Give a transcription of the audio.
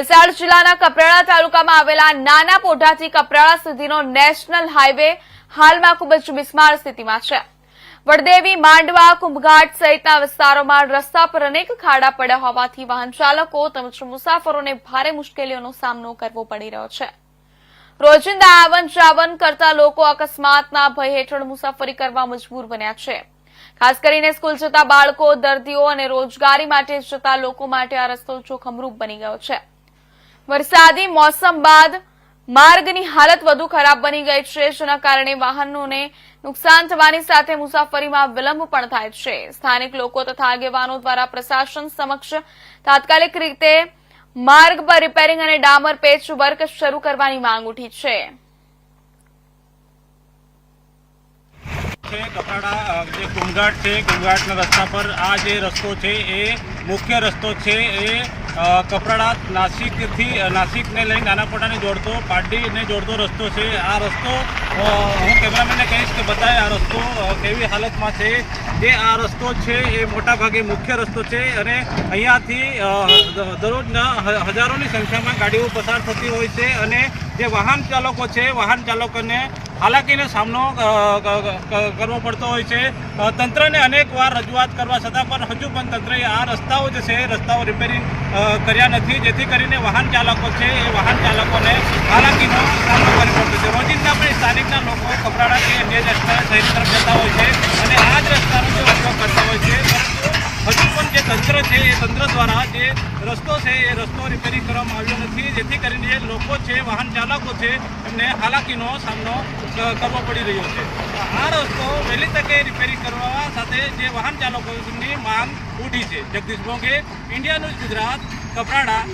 વલસાડ જિલ્લાના કપરાડા તાલુકામાં આવેલા નાના પોઢાથી કપરાડા સુધીનો નેશનલ હાઈવે હાલમાં ખૂબ જ બિસ્માર સ્થિતિમાં છે। વડદેવી, માંડવા, કુંભઘાટ સહિતના વિસ્તારોમાં રસ્તા પર અનેક ખાડા પડ્યા હોવાથી વાહન ચાલકો તેમજ મુસાફરોને ભારે મુશ્કેલીઓનો સામનો કરવો પડી રહ્યો છે। રોજિંદા આવન જાવન કરતા લોકો અકસ્માતના ભય હેઠળ મુસાફરી કરવા મજબૂર બન્યા છે। ખાસ કરીને સ્કૂલ જતા બાળકો, દર્દીઓ અને રોજગારી માટે જતા લોકો માટે આ રસ્તો જોખમરૂપ બની ગયો છે। વરસાદી મોસમ બાદ માર્ગની હાલત વધુ ખરાબ બની ગઈ છે, જેના કારણે વાહનોને નુકસાન થવાની સાથે મુસાફરીમાં વિલંબ પણ થાય છે। સ્થાનિક લોકો તથા આગેવાનો દ્વારા પ્રશાસન સમક્ષ તાત્કાલિક રીતે માર્ગ પર રિપેરિંગ અને ડામર પેચ વર્ક શરૂ કરવાની માંગ ઉઠી છે। કપરાડા જે કુંભઘાટ છે, કુંભઘાટના રસ્તા પર આ જે રસ્તો છે એ મુખ્ય રસ્તો છે। એ કપરાડા નાસિકને લઈને નાના પોઢાને જોડતો, પારડીને જોડતો રસ્તો છે। આ રસ્તો હું કેમેરામેનને કહીશ કે બતાવે આ રસ્તો કેવી હાલતમાં છે। જે આ રસ્તો છે એ મોટાભાગે મુખ્ય રસ્તો છે અને અહીંયાથી દરરોજના હજારોની સંખ્યામાં ગાડીઓ પસાર થતી હોય છે અને જે વાહન ચાલકો છે, વાહન ચાલકોને હાલાકીનો સામનો કરવો પડતો હોય છે। તંત્રને અનેકવાર રજૂઆત કરવા છતાં પણ હજુ પણ તંત્રએ આ રસ્તાઓ જે છે રસ્તાઓ રિપેરિંગ કર્યા નથી, જેથી કરીને વાહન ચાલકો છે એ વાહન ચાલકોને હાલાકીનો સામનો કરવો પડતો છે। રોજિંદા પણ સ્થાનિકના લોકો કપરાડા કે અન્ય શહેર તરફ જતા હોય છે અને આ જ રસ્તાનો ઉપયોગ કરતા હોય છે, પરંતુ હજુ પણ જે તંત્ર છે એ તંત્ર દ્વારા જે રસ્તો છે એ રસ્તો રિપેરિંગ કરવામાં આવ્યો નથી, જેથી કરીને જે લોકો છે, વાહન ચાલકો છે, એમને હાલાકીનો સામનો કરવો પડી રહ્યો છે। આ રસ્તો વહેલી તકે રિપેરિંગ કરવા સાથે જે વાહન ચાલકોની માંગ ઉઠી છે। Jagdish Bonge, India News Gujarat, Kaprada.